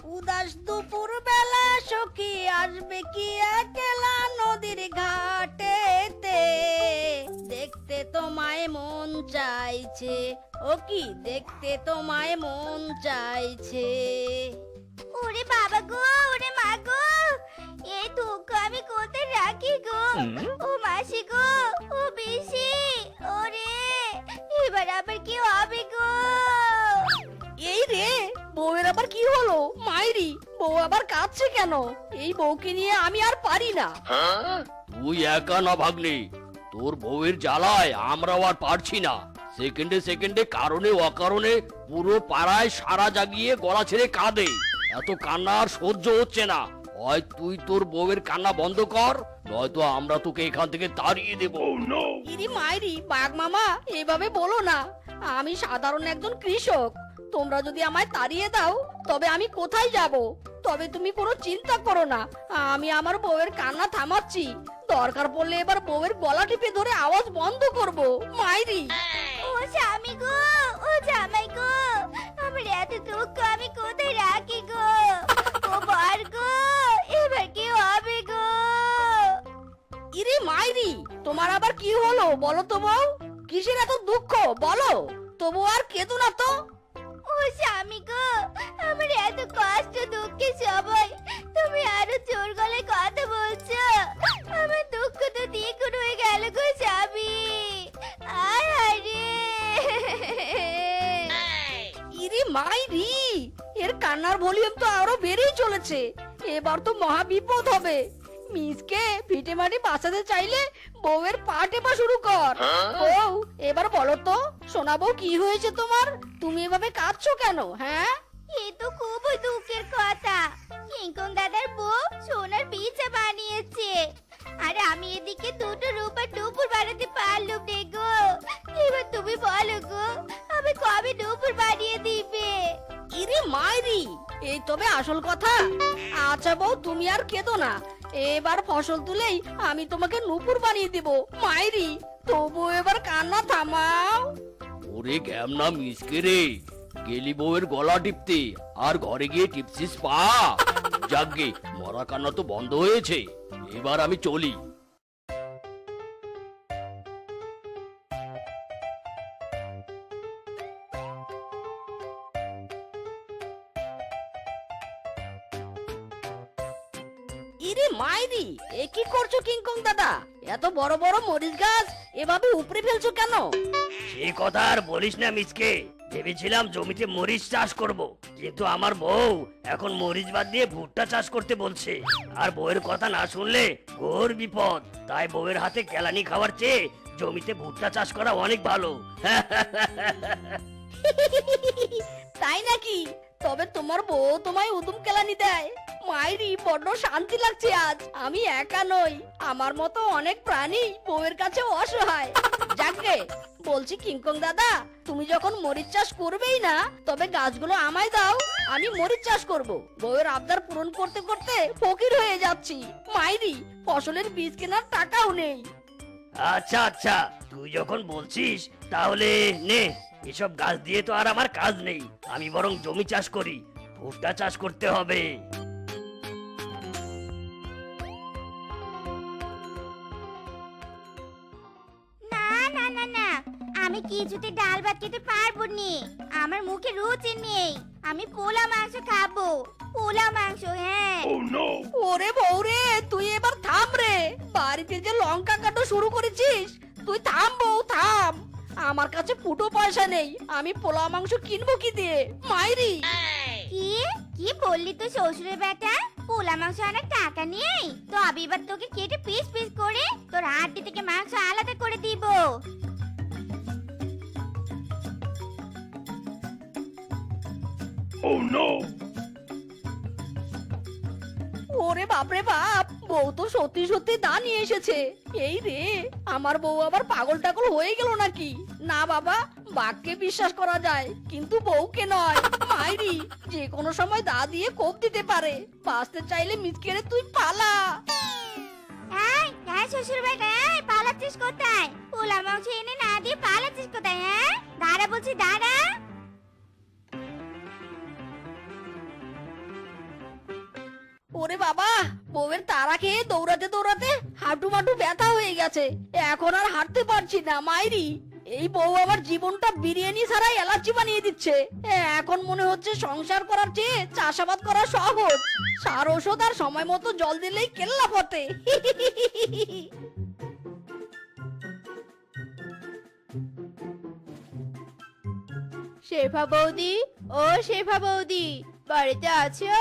উদাস দুপুর বেলা সখী আসবে কি একলা নদীর ঘাটেতে, দেখতে তোমায় মন চাইছে, ও কি দেখতে তোমায় মন চাইছে। ওরে বাবা গো, ওরে মা গো, এই দুঃখ আমি কোথায় রাখি গো? ও মাসি গো, ও পিসি, ওরে এবার আবার কি হবে গো? এই রে, বউয়ের আবার কি হলো? মাইরি, বউ আবার কাঁদছে কেন? এই বউকে নিয়ে আমি আর পারি না। তুই একা না ভাগ্নে, তোর বউয়ের জ্বালায় আমরাও আর পারছি না। সেকেন্ডে সেকেন্ডে কারণে অকারণে পুরো পাড়ায় সারা জাগিয়ে গলা ছেড়ে কাঁদে। এত কান্না আর সহ্য হচ্ছে না। হয় তুই তোর বউয়ের কান্না বন্ধ কর, নয়তো আমরা তোকে এখান থেকে তাড়িয়ে দেবো। ইরি মাইরি, বাঘ মামা এভাবে বলো না। আমি সাধারণ একজন কৃষক, তোমরা যদি আমায় তাড়িয়ে দাও তবে আমি কোথায় যাব? তবে তুমি কোনো চিন্তা করো না, আমি আমার বউয়ের কান্না থামাচ্ছি। দরকার পড়লে এবার বউয়ের গলা টিপে ধরে আওয়াজ বন্ধ করব। মাইরি, ও স্বামী গো, ও জামাই গো, আমার এত দুঃখ আমি কোথায় রাখি গো? ও বর গো, এবার কি হবে গো? ইরি মাইরি, তোমার আবার কি হলো বলো তো বউ? কিসের এত দুঃখ বলো? তবু আর কেঁদো না তো। ও স্বামী গো, আমার এত কষ্ট দুঃখে সবাই, তুমি আরো জোর গলায় কথা বলছো। আমার দুঃখ তো দ্বিগুণ হয়ে গেল গো স্বামী। আয় হায় রে। ইরি মাইরি, এর কান্নার ভলিউম তো আরো বেড়েই চলেছে। এবার তো মহা বিপদ হবে। মিসকে ভিটে মাটি বাঁচাতে চাইলে বউয়ের পা টেপা শুরু কর। বউ, এবার বলো তো সোনা বউ, কি হয়েছে তোমার? তুমি এভাবে কাঁদছো কেন? হ্যাঁ, এ তো খুবই দুঃখের কথা। কিংকং দাদার বউ সোনার পিঠা বানিয়েছে, আর আমি এদিকে দুটো রূপার দুপুর বানাতে পারলাম রে গো। এবার তুমি বলো গো, আমি কবে দুপুর বানিয়ে দিবে? ইরি মাইরি, এই তবে আসল কথা। আচ্ছা বউ, তুমি আর কেঁদো না। এবার ফসল তুলেই আমি তোমাকে নূপুর বানিয়ে দিব। মাইরি, তবু এবার কান্না থামাও। ওরে ক্যামনা মিসকে রে, গেলি বউয়ের গলা টিপতে আর ঘরে গিয়ে টিপসিস পা। যাকগে, মরা কান্না তো বন্ধ হয়েছে। এবার আমি চলি। ইরে মাইরি, এ কি করছো কিংকং দাদা? এত বড় বড় মরিচ গাছ এভাবে উপড়ে ফেলছো কেন? সে কথা আর বলিস না মিসকে, ভেবেছিলাম জমিতে মরিচ চাষ করব, কিন্তু আমার বউ এখন মরিচ বাদ দিয়ে ভুট্টা চাষ করতে বলছে। আর বউয়ের কথা না শুনলে ঘোর বিপদ। তাই বউয়ের হাতে কেলানি খাওয়ার চেয়ে জমিতে ভুট্টা চাষ করা অনেক ভালো। তাই নাকি? তবে তোমার বউ তোমায় উদুম কেলানি দেয়। মাইরি, বড্ড শান্তি লাগছে আজ। আমি একা নই, আমার মতো অনেক প্রাণী বউয়ের কাছে অসহায়। যাকগে, বলছি কিংকং দাদা, তুমি যখন মরিচ চাষ করবেই না, তবে গাছগুলো আমায় দাও, আমি মরিচ চাষ করব। বউয়ের আবদার পূরণ করতে করতে ফকির হয়ে যাচ্ছি। মাইরি, ফসলের বীজ কেনার টাকাও নেই। আচ্ছা আচ্ছা, তুই যখন বলছিস তাহলে নে, এসব গাছ দিয়ে তো আর আমার কাজ নেই। আমি বরং জমি চাষ করি, ভুট্টা চাষ করতে হবে। না না না না, আমি কিছুতে ডাল ভাত খেতে পারবো নি। আমার মুখে রুচি নেই। আমি পোলা মাংস খাবো, পোলা মাংস। হ্যাঁ, ওরে বউরে, তুই এবার থাম রে। বাড়িতে যে লঙ্কা কাটো শুরু করেছিস, তুই থাম বউ, থাম। আমার কাছে ফুটো পয়সা নেই, আমি পোলা মাংস কিনবো কি দিয়ে? মাইরি, কি কি বললি তো শ্বশুরের বেটা? পোলা মাংস আনার টাকা নেই? তো আমি এবার তোকে কেটে পিস পিস করে তোর হাড্ডি থেকে মাংস আলাদা করে দিব। ওরে বাপরে বাপ, বউ তো সত্যি সত্যি দা নিয়ে এসেছে। এই রে, আমার বউ আবার পাগল টাগল হয়ে গেল নাকি? না বাবা, বাঘকে বিশ্বাস করা যায় কিন্তু বউকে নয়। মাইরি, যে কোনো সময় দা দিয়ে কোপ দিতে পারে। বাঁচতে চাইলে মিচকেরে তুই পালা। এই হ্যাঁ শ্বশুর বেটা, এই পালাচ্ছিস কোথায়? পোলা মাংস এনে না দিয়ে পালাচ্ছিস কোথায়? হ্যাঁ, দাঁড়া বলছি, দাঁড়া। ওরে বাবা, বউয়ের তাড়া খেয়ে দৌড়াতে দৌড়াতে হাঁটু মাটু ব্যথা হয়ে গেছে, এখন আর হাঁটতে পারছি না। মাইরি, এই বউ আমার জীবনটা বিরিয়ানি ছাড়াই এলাচি বানিয়ে দিচ্ছে। এখন মনে হচ্ছে সংসার করার চেয়ে চাষাবাদ করা সহজ। সার ওষুধ আর সময় মতো জল দিলেই কেল্লা ফতে। শেফা বৌদি, ও শেফা বৌদি, বাড়িতে আছো?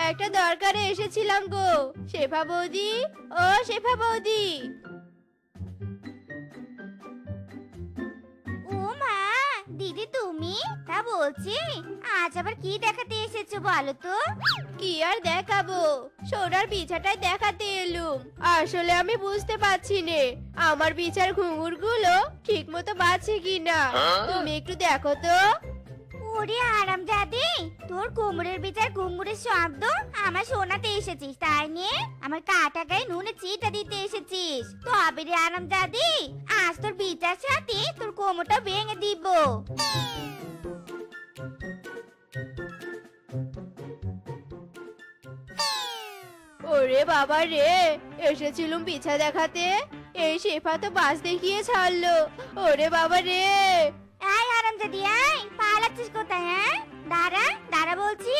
একটা দরকারে এসেছিলাম গো। শেফা বৌদি, ও শেফা বৌদি। ও মা, দিদি তুমি? তা বলছি, আজ আবার কি দেখাতে এসেছো বলো তো? কি আর দেখাবো, সোনার বিছাটাই দেখাতে এলুম। আসলে আমি বুঝতে পারছি নে আমার বিছার ঘুঙুরগুলো ঠিক মতো বাজছে কিনা। তুমি একটু দেখো তো। ওরে আরামজাদে, তোর কোমরের বিচার ঘুঙুরের শব্দ আমার শোনাতে এসেছিস তাই নিয়ে আমার কাটা গায়ে নুনে চিটা দিতে এসেছিস। তবে রে আরামজাদি, আজ তোর বিচার সাথে তোর কোমরটা ভেঙে দিব। ওরে বাবা রে, এসেছিলুম পিছা দেখাতে, এই শেফা তো বাস দেখিয়ে ছাড়লো। ওরে বাবা রে। আয় আরামজাদি আয়, পালাচ্ছিস কোথায়? হ্যাঁ, দাঁড়া দাঁড়া বলছি,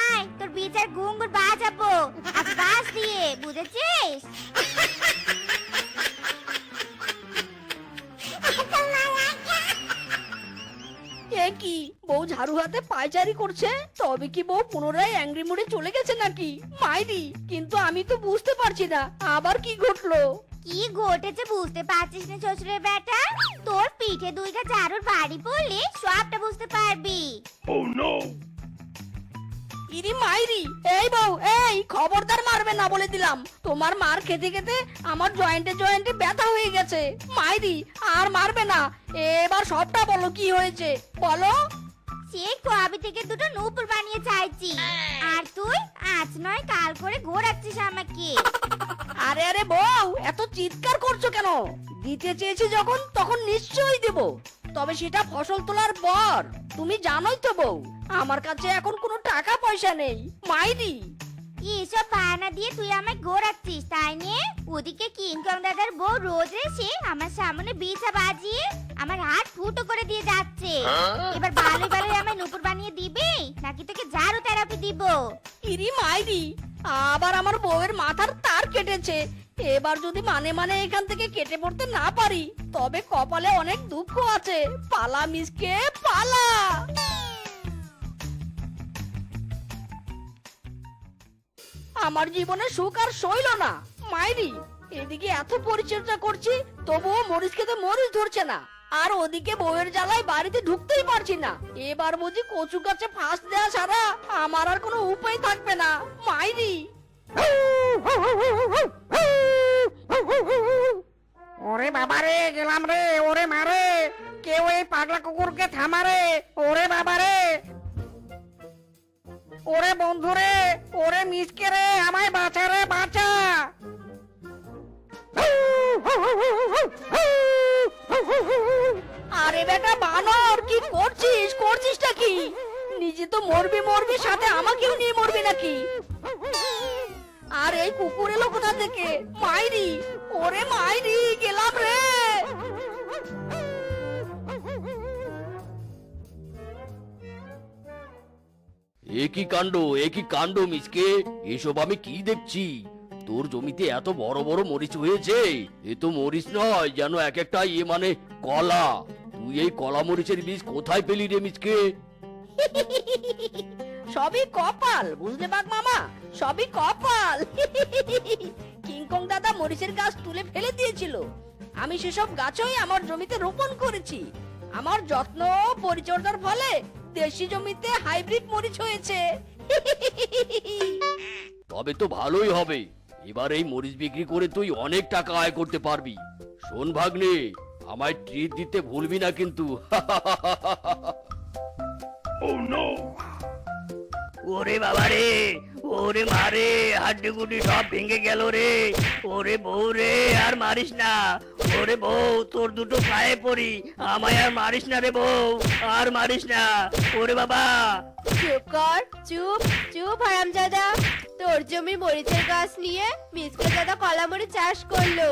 আয় তোর বিচার ঘুঙুর বাজাবো আজ বাস দিয়ে, বুঝেছিস? এ কি, বউ ঝাড়ু হাতে পায়চারি করছে? তবে কি বউ পুনরায় অ্যাংরি মোডে চলে গেছে নাকি? মাইরি, কিন্তু আমি তো বুঝতে পারছি না আবার কি ঘটলো। কি ঘটেছে বুঝতে পারছিস না শ্বশুরের বেটা? তোর পিঠে দুইটা ঝাড়ুর বাড়ি পড়লে সবটা বুঝতে পারবি। ইরি মাইরি, এই বউ, এই খবরদার মারবে না বলে দিলাম। তোমার মার খেতে খেতে আমার জয়েন্টে জয়েন্টে ব্যথা হয়ে গেছে। মাইরি, আর মারবে না। এবার সবটা বলো, কি হয়েছে বলো। সে কবে থেকে দুটো নূপুর বানিয়ে চাইছি, আর তুই আজ নয় কাল করে ঘোরাচ্ছিস আমাকে। আরে আরে বউ, এত চিৎকার করছো কেন? দিতে চেয়েছি যখন তখন নিশ্চয়ই দেব, তবে সেটা ফসল তোলার পর। তুমি জানোই তো বউ, আমার কাছে এখন কোনো টাকা পয়সা নেই। মাইরি, এসব বাহানা দিয়ে তুই আমায় ঘোরাচ্ছিস তাই নিয়ে? ওদিকে কিংকং দাদার বউ রোজ এসে আমার সামনে বিছা বাজিয়ে আমার হাত ফুটো করে দিয়ে যাচ্ছে। এবার ভালোই ভালোই আমায় নূপুর বানিয়ে দিবি নাকি তোকে ঝাড়ু থেরাপি দিব? ইরি মাইরি, আবার আমার বউয়ের মাথার তার কেটেছে। এবার যদি মানে মানে এখান থেকে কেটে পড়তে না পারি, তবে কপালে অনেক দুঃখ আছে। পালা মিসকে পালা। আমার জীবনে সুখ আর সইল না। মাইরি, এদিকে এত পরিচর্যা করছি তবুও মরিচ খেতে মরিচ ধরছে না, আর ওদিকে বউয়ের জ্বালায় বাড়িতে ঢুকতেই পারছি না। এবার বুঝি কচু গাছে ফাঁস দেওয়া ছাড়া আমার আর কোনো উপায় থাকবে না। মাইরি, ওরে বাবারে, গেলাম রে। ওরে মারে, কেউ এই পাগলা কুকুরকে থামারে। ওরে বাবারে, ওরে বন্ধুরে, ওরে মিসকে রে, আমায় বাঁচা রে, বাঁচা। আরে বেটা বানর, কি করছিস? করছিসটা কি? নিজে তো মরবি মরবি, সাথে আমাকেও নিয়ে মরবি নাকি? আর এই কুকুর এলো কোথা থেকে? মাইরি, ওরে মাইরি, গেলাম রে। একই কাণ্ড, একই কাণ্ড মিসকে, এসব আমি কি দেখছি? তোর জমিতে এত বড় বড় মরিচ হয়েছে, এ তো মরিচ নয়, যেন এক একটা মানে কলা। তুই এই কলা মরিচের বীজ কোথায় পেলি রে মিসকে? সবই কপাল, বুঝলে বাঘ মামা, সবই কপাল। কিংকং দাদা মরিচের গাছ তুলে ফেলে দিয়েছিল, আমি সেসব গাছই আমার জমিতে রোপণ করেছি। আমার যত্ন ও পরিচর্যার ফলে দেশি জমিতে হাইব্রিড মরিচ হয়েছে। তবে তো ভালোই হবে, এবার এই মরিচ বিক্রি করে তুই অনেক টাকা আয় করতে পারবি। শোন ভাগ্নে, আমায় ট্রিট দিতে ভুলবি না কিন্তু। ওরে বাবারে, ওরে মারে, হাড্ডি গুড্ডি সব ভেঙে গেল রে। ওরে বউ রে, আর মারিস না। ওরে বউ, তোর দুটো পায়ে পড়ি, আমায় আর মারিস না রে বউ, আর মারিস না। ওরে বাবা। চুপ কর, চুপ চুপ হারামজাদা। তোর জমি মরিচের গাছ নিয়ে মিসকে দাদা কলা মরিচ চাষ করলো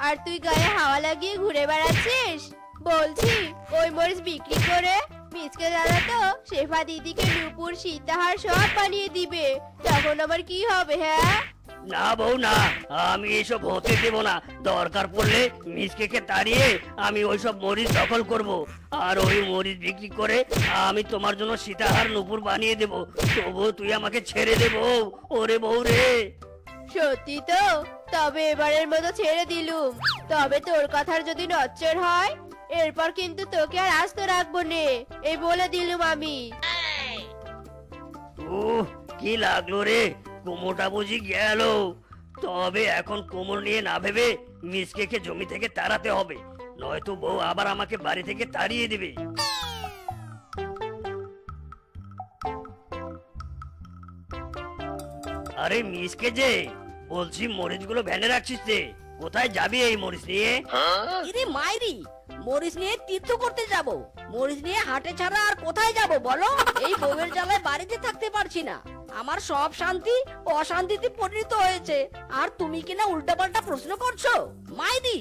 আর তুই গায়ে হাওয়া লাগিয়ে ঘুরে বেড়াচ্ছিস। বলছি ওই মরিচ বিক্রি করে মিসকে দাদা তো শেফা দিদিকে নুপুর সীতাহার সব বানিয়ে দিবে, তখন আমার কি হবে? হ্যাঁ না বউ না, আমি এসব হতে দেব না। দরকার পড়লে মিসকেকে তাড়িয়ে আমি ওইসব মরিচ দখল করব, আর ওই মরিচ বিক্রি করে আমি তোমার জন্য সীতাহার নুপুর বানিয়ে দেব। তবু তুই আমাকে ছেড়ে দে বউ। ওরে বউ রে। সত্যি তো? তবে এবারের মতো ছেড়ে দিলুম। তবে তোর কথার যদি নচ্চর হয় এরপর কিন্তু তোকে আর আস্ত রাখবো নে, এই বলে দিলুম আমি। কি লাগলো রে, কোমরটা বুঝি গেল। তবে এখন কোমর নিয়ে না ভেবে মিসকেকে জমি থেকে তাড়াতে হবে, নয়তো বউ আবার আমাকে বাড়ি থেকে তাড়িয়ে দিবে। আরে মিসকে যে, বলছি মরিচগুলো ভ্যানে রাখছিস যে, কোথায় যাবি এই মরিচ নিয়ে? ইরে মাইরি, মরিচ নিয়ে তীর্থ করতে যাব। মরিচ নিয়ে হাটে ছাড়া আর কোথায় যাব বলো? এই বউয়ের জ্বালায় বাড়িতে থাকতে পারছি না। আমার সব শান্তি অশান্তিতে পরিণত হয়েছে, আর তুমি কিনা উল্টাপাল্টা প্রশ্ন করছো মাইরি।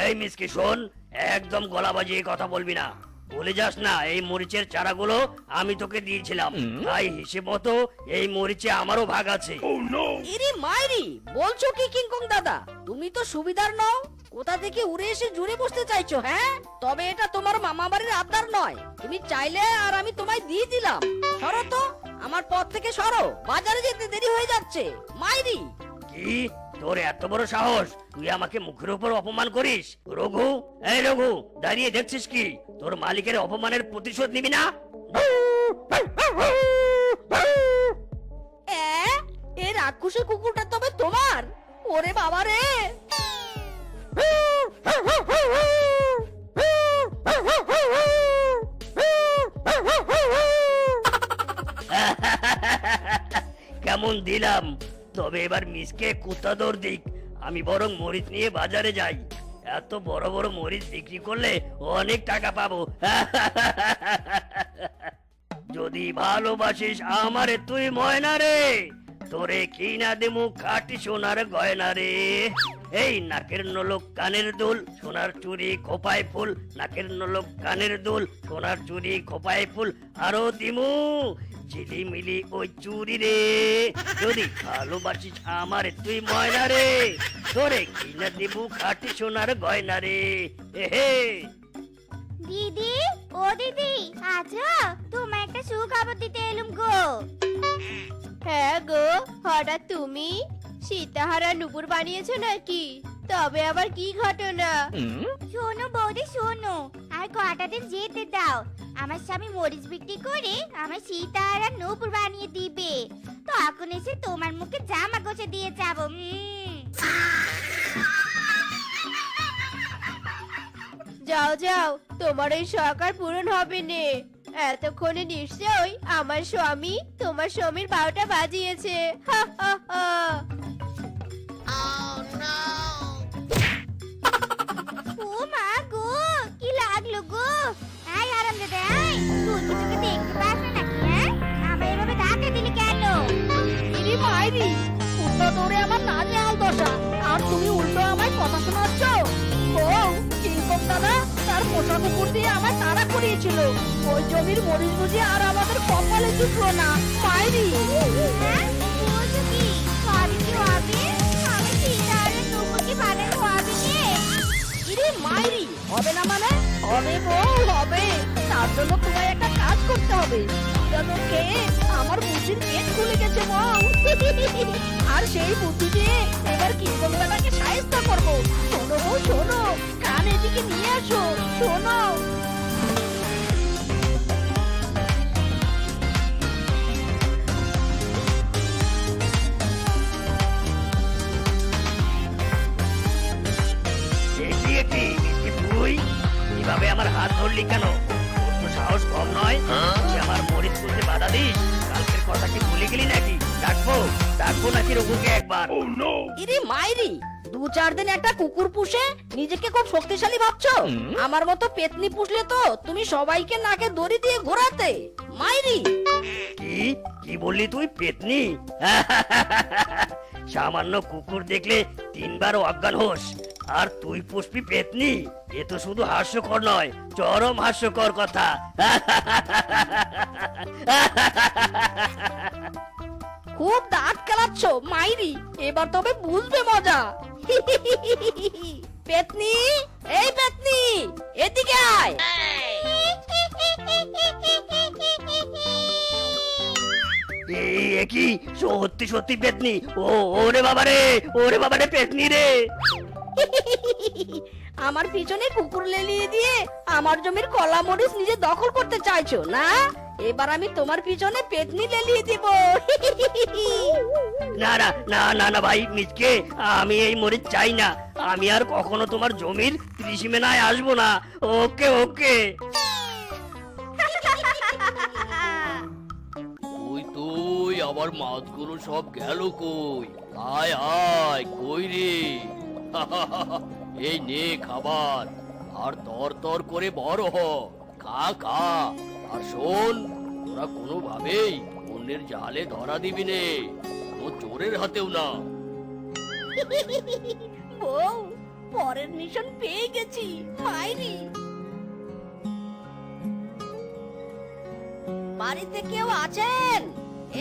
এই মিসকে শোন, একদম গলা বাজিয়ে কথা বলবি না। বলে যাস না এই মরিচের চারাগুলো আমি তোকে দিয়েছিলাম, তাই হিসেব মতো এই মরিচে আমারও ভাগ আছে। ইরে মাইরি, বলছো কি কিংকং দাদা? তুমি তো সুবিধার নও, কোথা থেকে উড়ে এসে জুড়ে বসতে চাইছো? হ্যাঁ, তবে এটা তোমার মামা বাড়ির আবদার নয়। তুমি চাইলে আর আমি তোমায় দিয়ে দিলাম। সরো তো, আমার পথ থেকে সরো, বাজারে যেতে দেরি হয়ে যাচ্ছে মাইরি। কি তোর এত বড় সাহস, তুই আমাকে মুখের উপর অপমান করিস? রঘু, এই রঘু, দাঁড়িয়ে দেখছিস কি? তোর মালিকের অপমানের প্রতিশোধ নিবি না? এ রাক্ষসী কুকুরটা তবে তোমার? ওরে বাবা রে! কেমন দিলাম? তবে এবার মিসকে কুত্তা দৌড় দিক, আমি বরং মরিচ নিয়ে বাজারে যাই। এত বড় বড় মরিচ বিক্রি করলে অনেক টাকা পাবো। যদি ভালোবাসিস আমারে তুই ময়না রে, তোরে কিনা দেমু খাটি সোনার গয়না রে। এই নাকের নলক কানের দুল, সোনার চুড়ি খোপায় ফুল। নাকের নলক কানের দুল, সোনার চুড়ি খোপায় ফুল। আরো দিমু ঝিলিমিলি ওই চুরি রে। যদি ভালোবাসিস আমারে তুই ময়না রে, তোরে কিনা দেবু খাটি সোনার গয়না রে। হে দিদি, ও দিদি, আচ্ছা তোমায় একটা সুখবর দিতে এলুম গো। হ্যাঁ গো, হঠাৎ তুমি সীতাহারা নুপুর বানিয়েছো নাকি? তবে আবার কি ঘটনা? শোনো বৌদি শোনো, আর কটা দিন যেতে দাও। আমার স্বামী মরিচ বিক্রি করে আমার সীতাহারা নুপুর বানিয়ে দিবে, তখন এসে তোমার মুখে জামা গোছে দিয়ে যাবো। যাও যাও, তোমার এই শখ আর পূরণ হবে নে। এতক্ষণে নিশ্চয়ই আমার স্বামী তোমার স্বামীর বারোটা বাজিয়েছে। হা হা হা। ও মা গো, কি লাগলো গো? এই আরাম দে, এই তুই কিছুকে দেখতে পাস না নাকি? হ্যাঁ, আমায় এভাবে ধাক্কা দিলি কেন? ইরে মাইরি, কুত্তা দৌড়ে আমার নাজেহাল দশা, আর তুমি উল্টো আমায় কথা শোনাচ্ছ। ও কিংকং দাদা তার পোষা কুকুর দিয়ে আমায় তাড়া করিয়েছিল। ওই জমির মরিচ বুঝি আর আমাদের কপালে জুটলো না মাইরি। হ্যাঁ, বলছো কি? সবই কি হবে? আমি সীতাহারা নুপুরকে বানানো হবে নে? ইরে মাইরি, হবে না মানে? হবে বউ, হবে। তার জন্য তোমায় একটা কাজ করতে হবে। তো খেয়ে আমার বুদ্ধির পেট খুলে গেছে বউ। আর সেই বুদ্ধি দিয়ে এবার কিংকং দাদাকে সাহায্য করবো। শোনো বউ শোনো, কান এদিকে নিয়ে আসো, শোনো। তুই কিভাবে আমার হাত ধরলি কেন? তোর তো সাহস কম নয়, তুই আমার মরিচ তুলতে বাধা দিস। কালকের কথা কি ভুলে গেলি নাকি? ডাকবো ডাকবো নাকি রঘুকে একবার? ইরে মাইরি, 2-4 দিন একটা কুকুর পুষে নিজেকে খুব শক্তিশালী ভাবছো? আমার মতো পেতনি পুষলে তো তুমি সবাইকে নাকে দড়ি দিয়ে ঘোরাতে মাইরি। কি কি বললি তুই পেতনি? সামান্য কুকুর দেখলে 3 বার অজ্ঞান হোস, আর তুই পুষ্পি পেতনি? এ তো শুধু হাস্যকর নয়, চরম হাস্যকর কথা। খুব দাঁত কেলাচ্ছ মাইরি, এবার তবে বুঝবে মজা। পেতনি, এই পেতনি, এদিকে আয়। এ কি সত্যি সত্যি পেতনি? ওরে বাবা রে পেতনি রে! আমার পিছনে কুকুর লেলিয়ে দিয়ে আমার জমির কলা মরিচ নিজে দখল করতে চাইছো না? এবার আমি তোমার পিছনে পেতনি লেলিয়ে দিব। না না না না না ভাই মিচকে, আমি এই মরিচ চাই না। আমি আর কখনো তোমার জমির ত্রিসীমানায় আসবো না। ওকে ওকে। তুই আবার মাছগুলো সব গেল কই? আয় আয়, কই রে? এই নে খাবার, আর তর তর করে বড় হ, খা খা। আর শোন, তোরা কোনোভাবেই অন্যের জালে ধরা দিবি নে, কোনো চোরের হাতেও না। বউ, পরের মিশন পেয়ে গেছি মাইরি। বাড়িতে কেউ আছেন?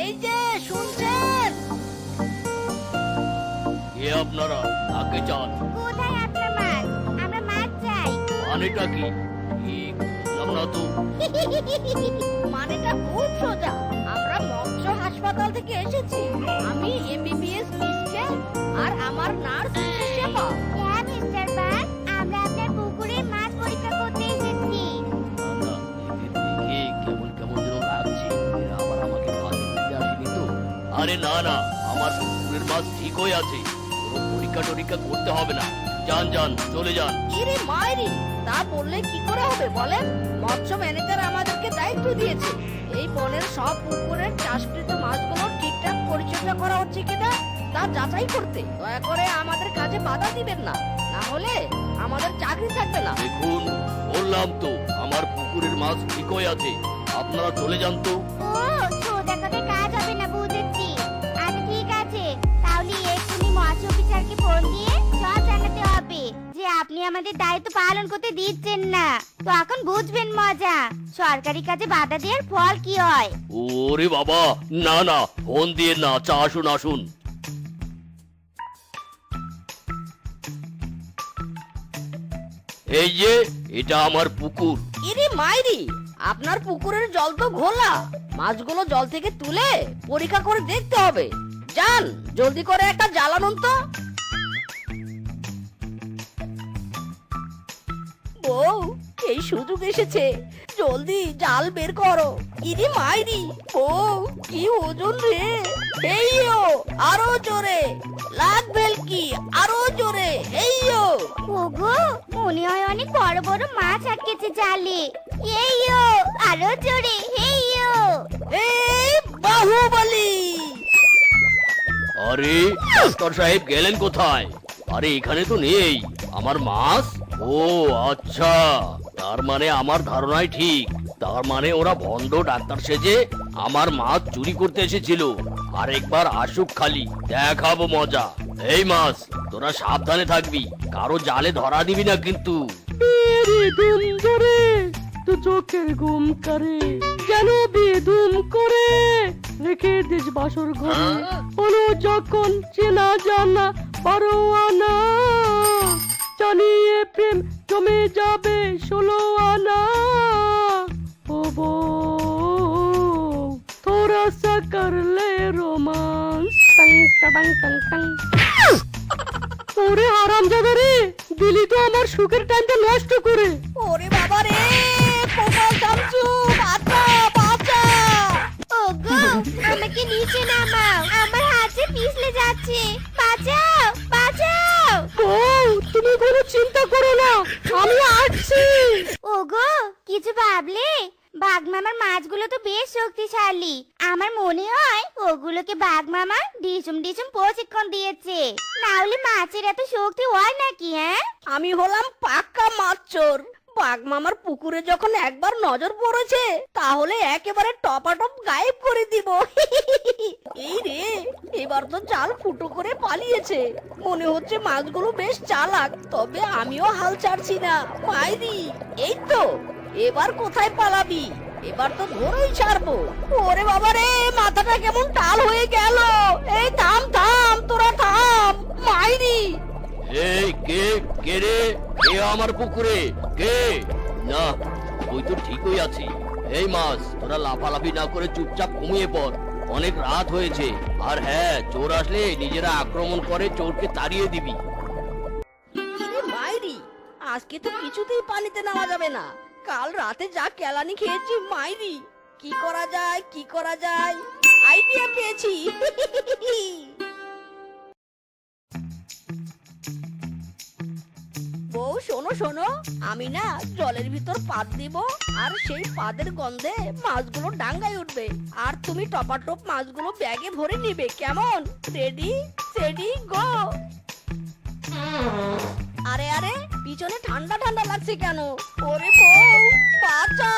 এই যে শুনছেন? এ আপনারা কাকে চান? কোথায় আপনার মাছ? আমরা মাছ চাই। মানেটা কি? কি বুঝলাম না তো। মানেটা খুব সোজা, আমরা মৎস্য হাসপাতাল থেকে এসেছি। আমি এমবিবিএস মিসকে, আর আমার নার্স সেবা। হ্যাঁ মিস্টার বাগ, আমরা আপনার পুকুরে মাছ পরীক্ষা করতে এসেছি। না, এদের দেখে কেমন কেমন যেন লাগছে। এরা আবার আমাকে ফাঁদে দিতে আসেনি তো? আরে না না, আমার পুকুরের মাছ ঠিক হয়ে আছে, কোনো পরীক্ষা টরীক্ষা করতে হবে না। যান যান, চলে যান। ইরে মাইরি, তা বললে কি করে হবে বলেন? মৎস্য ম্যানেজার আমাদেরকে দায়িত্ব দিয়েছে এই বনের সব পুকুরের চাষকৃত মাছগুলো ঠিকঠাক পরিচর্যা করা হচ্ছে কিনা তা যাচাই করতে। দয়া করে আমাদের কাজে বাধা দিবেন না, না হলে আমাদের চাকরি থাকবে না। দেখুন, বললাম তো আমার পুকুরের মাছ ঠিক হয়ে আছে, আপনারা চলে যান তো। ও সোজা কথা কাজ হবে না, বুঝেছি। আচ্ছা ঠিক আছে, তাহলে এক্ষুনি মৎস্য অফিসারকে ফোন দিয়ে সব জানাতে হবে যে আপনি আমাদের দায়িত্ব পালন করতে দিচ্ছেন না। তখন বুঝবেন মজা, সরকারি কাজে বাধা দেওয়ার ফল কি হয়। ওরে বাবা, না না, ফোন দিয়ে না, চা আসুন আসুন। এই যে, এটা আমার পুকুর। ইরে মাইরি, আপনার পুকুরের জল তো ঘোলা, মাছগুলো জল থেকে তুলে পরীক্ষা করে দেখতে হবে। যান, জলদি করে একটা জাল আনুন তো। বউ, এই সুযোগ এসেছে, জলদি জাল বের করো। ইরে মাইরি, বউ কি ওজন রে! এইও, আরো জোরে লাগবে কি, আরো জোরে, এইও। ওগো, মনে হয় অনেক বড় বড় মাছ আটকেছে জালে। এইও, আরো জোরে, এইও। এই বাহুবলী! আরে, ডাক্তার সাহেব গেলেন কোথায়? আরে এখানে তো নেই আমার মাছ। ও আচ্ছা, তার মানে আমার ধারণাই ঠিক। তার মানে ওরা ভন্ড ডাক্তার সেজে আমার মাছ চুরি করতে এসেছিল। আর একবার আসুক, খালি দেখাবো মজা। এই মাছ, তোরা সাবধানে থাকবি, কারো জালে ধরা দিবি না কিন্তু। বেদুম ধরে তো চোখের ঘুম করে, যেন বেদুম করে রেখে দিস বাসর ঘরে। হলো যখন চেনা জানা পারোয়ানা, জানিয়ে প্রেম জমে যাবে 16 আনা। ও বউ, थोड़ा सा कर ले रोमांस। टंग टंग टंग। ওরে হারামজাদা রে, দিলি তো আমার সুখের টাইমটা নষ্ট করে। ওরে বাবা রে, কোপাল চামচু, বাঁচা বাঁচা! ওগো, আমাকে নিচে নামাও, আমার হাতে পিছলে যাচ্ছে। বাঁচাও, বাঁচাও। বউ, তুমি কোনো চিন্তা করো না, আমি আসছি। ওগো, কিছু ভাবলে? বাঘ মামার মাছগুলো তো বেশ শক্তিশালী। আমার মনে হয় ওগুলোকে বাঘ মামা ডিসুম ডিসুম প্রশিক্ষণ দিয়েছে, না হলে মাছের এত শক্তি হয় নাকি? হ্যাঁ, আমি হলাম পাক্কা মাছ চোর, বাঘ মামার পুকুরে যখন একবার নজর পড়েছে তাহলে একেবারে টপাটপ গায়েব করে দিব। এই রে, এবার তো জাল ফুটো করে পালিয়েছে। মনে হচ্ছে মাছগুলো বেশ চালাক, তবে আমিও হাল ছাড়ছি না। মাইরি, এই তো, এবার কোথায় পালাবি? এবার তো ধরেই ছাড়বো। ওরে বাবা রে, মাথাটা কেমন টাল হয়ে গেল। এই থাম থাম, তোরা থাম। মাইরি, এই কে কে রে? কে আমার পুকুরে? কে? না, ওই তো ঠিকই আছি। এই মাছ, তোরা লাফালাফি না করে চুপচাপ ঘুমিয়ে পড়। অনেক রাত হয়েছে। আর হ্যাঁ, চোর আসলে নিজেরা আক্রমণ করে চোরকে তাড়িয়ে দিবি। আরে মাইরি, আজকে তো কিছুতেই পানিতে নামা যাবে না। কাল রাতে যা কেলানি খেয়েছি। মাইরি, কি করা যায়, কি করা যায়? আইডিয়া পেয়েছি। বউ শোনো শোনো, আমি না জলের ভিতর পাদ দিব, আর সেই পাদের গন্ধে মাছগুলো ডাঙ্গায় উঠবে, আর তুমি টপাটপ মাছগুলো ব্যাগে ভরে নিবে। কেমন? রেডি সেডি গো। আরে আরে, পিছনে ঠান্ডা ঠান্ডা লাগছে কেন? ওরে বউ, বাঁচা!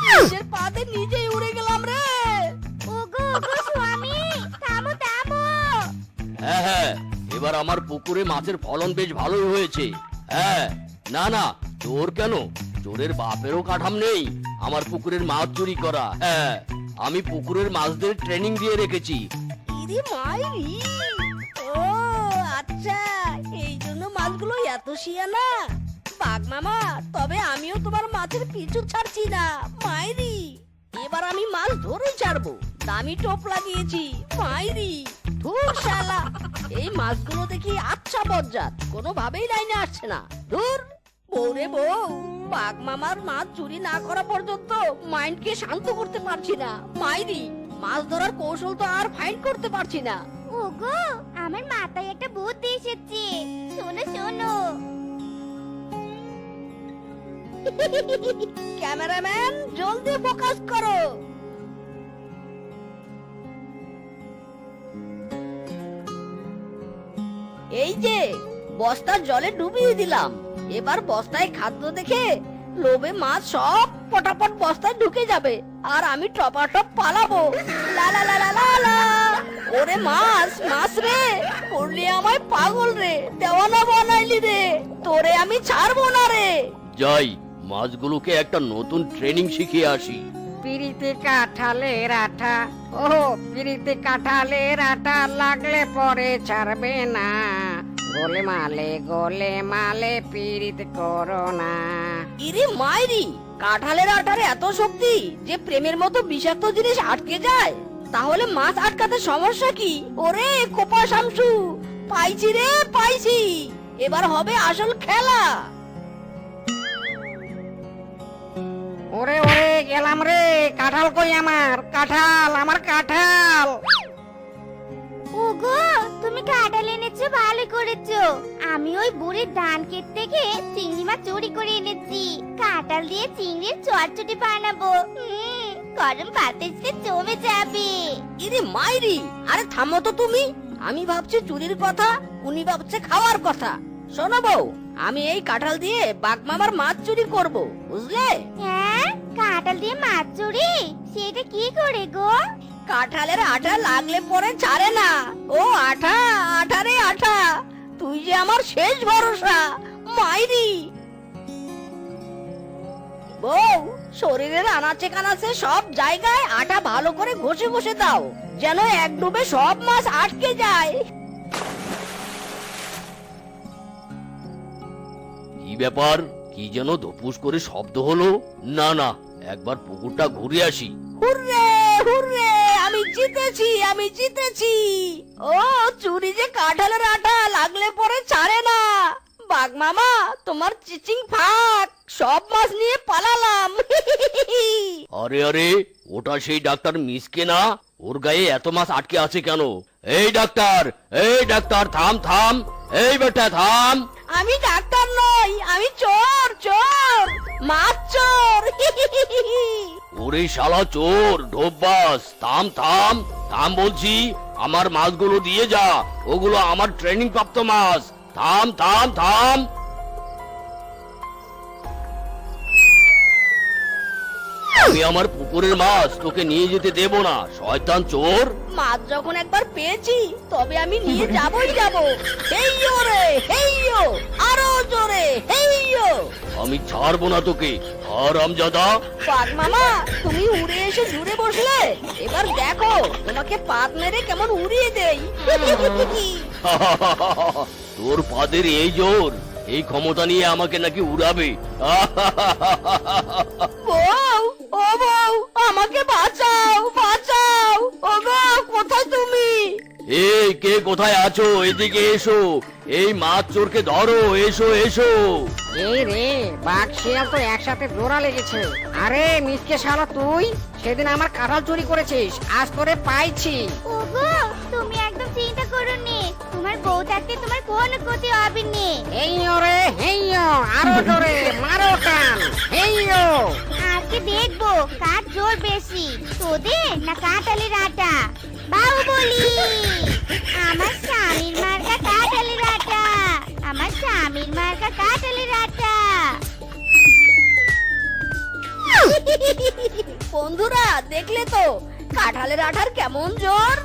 নিজের পাতে নিজেই উড়ে গেলাম রে। ওগো ওগো স্বামী, থামো থামো। হ্যাঁ হ্যাঁ, এবার আমার পুকুরে মাছের ফলন বেশ ভালোই হয়েছে। হ্যাঁ, না না, চোর কেন? চোরের বাপেরও কাঠাম নেই আমার পুকুরের মাছ চুরি করা। হ্যাঁ, আমি পুকুরের মাছদের ট্রেনিং দিয়ে রেখেছি। ইরি মাইরি, ও আচ্ছা, এই জন্য মাছগুলো এত শিয়ানা। বাঘ মামা, তবে আমিও তোমার মাছের পিছু ছাড়ছি না। মাইরি, এবার আমি মাছ ধরে ছাড়বো। দামি টোপ লাগিয়েছি। মাইরি, ধুর শালা, এই মাছগুলো দেখি আচ্ছা বজ্জাত, কোনোভাবেই লাইনে আসছে না। ধুর, বউরে বউ, বাঘ মামার মাছ চুরি না করা পর্যন্ত মাইন্ডকে শান্ত করতে পারছি না। মাইরি, মাছ ধরার কৌশল তো আর ফাইন্ড করতে পারছি না। ওগো, আমার মাথায় একটা বুদ্ধি এসেছে। শোনো শোনো। ক্যামেরাম্যান, জলদি ফোকাস করো। এই যে বস্তা জলে ডুবিয়ে দিলাম। এবার বস্তায় খাদ্য দেখে লোভে মাছ সব পটাপট বস্তায় ঢুকে যাবে, আর আমি টপাটপ পালাবো। লা লা লা লা লা লা। ওরে মাছ, মাছ রে, করলি আমায় পাগল রে, দেওয়ানা বানাইলি রে, তোরে আমি ছাড়বো না রে। যাই, মাছগুলোকে একটা নতুন ট্রেনিং শিখিয়ে আসি। পিরিতে কাঁঠালের আঠা, ও পিরিতে কাঁঠালের আঠা, লাগলে পরে ছাড়বে না। গোলে মালে পিরিত করো না। ইরে মাইরি, কাঁঠালের আটার এত শক্তি যে প্রেমের মতো বিষাক্ত জিনিস আটকে যায়? তাহলে মাছ আটকাতে সমস্যা কি? ওরে কোপা শামসু, পাইছি রে পাইছি, এবার হবে আসল খেলা। ওরে ওরে, গেলাম রে। কাঁঠাল কই আমার? কাঁঠাল, আমার কাঁঠাল। ওগো, তুমি কাঁঠাল এনেছো, ভালো করেছো। আমি ওই বুড়ির ধান ক্ষেত থেকে চিংড়ি মাছ চুরি করে এনেছি। কাঁঠাল দিয়ে চিংড়ির চটচটি বানাবো। গরম ভাতের সাথে জমে যাবে। ইরে মাইরি, আরে থামো তো তুমি। আমি ভাবছি চুরির কথা, উনি ভাবছে খাওয়ার কথা। শোনো বউ, আমি এই কাঁঠাল দিয়ে বাঘ মামার মাছ চুরি করব, বুঝলে? হ্যাঁ, কাঁঠাল দিয়ে মাছ চুরি? সেটা কি করে গো? কাঁঠালের আঠা লাগলে পরে ছাড়ে না। ও আঠা, আঠা রে আঠা, তুই যে আমার শেষ ভরসা। মাইরি বউ, শরীরের আনাচে কানাচে সব জায়গায় আঠা ভালো করে ঘষে ঘষে দাও, যেন এক ডুবে সব মাছ আটকে যায়। কি ব্যাপার? কি যেন ধপুস করে শব্দ হলো। না না, একবার পুকুরটা ঘুরে আসি। হুররে হুররে, আমি জিতেছি, আমি জিতেছি। ও চুরি যে কাঁঠালের আঠা লাগলে পরে ছাড়ে না। বাঘ মামা, তোমার চিচিং ফাক, সব মাছ নিয়ে পালালাম। আরে আরে, ওটা সেই ডাক্তার মিসকে না? ওর গায়ে এত মাছ আটকে আছে কেন? এই ডাক্তার, এই ডাক্তার, থাম থাম, এই বেটা থাম। আমি ডাক্তার নই, আমি চোর, চোর, মাছ চোর। ওরে শালা চোর, ঢোপবাস, থাম থাম থাম বলছি। আমার মাছগুলো দিয়ে যা, ওগুলো আমার ট্রেনিং প্রাপ্ত মাছ। থাম থাম থাম। আমি আমার পুকুরের মাছ তোকে নিয়ে যেতে দেব না শয়তান চোর। মাছ যখন একবার পেয়েছি তবে আমি নিয়ে যাবই যাব। হেইয়ো রে হেইয়ো, আরো জোরে হেইয়ো। আমি ছাড়বো না তোকে হারামজাদা। পাদ মামা, তুমি উড়ে এসে জুড়ে বসলে, এবার দেখো তোমাকে পাদ মেরে কেমন উড়িয়ে দেই। তোর পাদের এই জোর, এই ক্ষমতা নিয়ে আমাকে নাকি উড়াবে। বউ, ও বউ, আমাকে বাঁচাও বাঁচাও। ওগো কোথায় তুমি? এই কে কোথায় আছো, এদিকে এসো। এই মাছ চোরকে ধরো, এসো এসো। এই রে, বাঘ শিয়াল তো একসাথে জোড়া লেগেছে। আরে মিসকে শালা, তুই সেদিন আমার কাঁঠাল চুরি করেছিস, আজ তোরে পাইছি। ওগো তুমি একদম চিন্তা করো নি, তোমার বউ থাকতে তোমার কোনো ক্ষতি হবে নি। হেইয়ো রে হেইয়ো, আরো জোরে মারো টান, হেইয়ো। আজকে দেখবো কার জোর বেশি, তোদের না কাঁঠালের আটা। বাহুবলি, আমার স্বামীর মার্কা কাঁঠালের আটা, আমার স্বামীর মার্কা কাঁঠালের আটা। বন্ধুরা দেখলে তো কাঁঠালের আঠার কেমন জোর।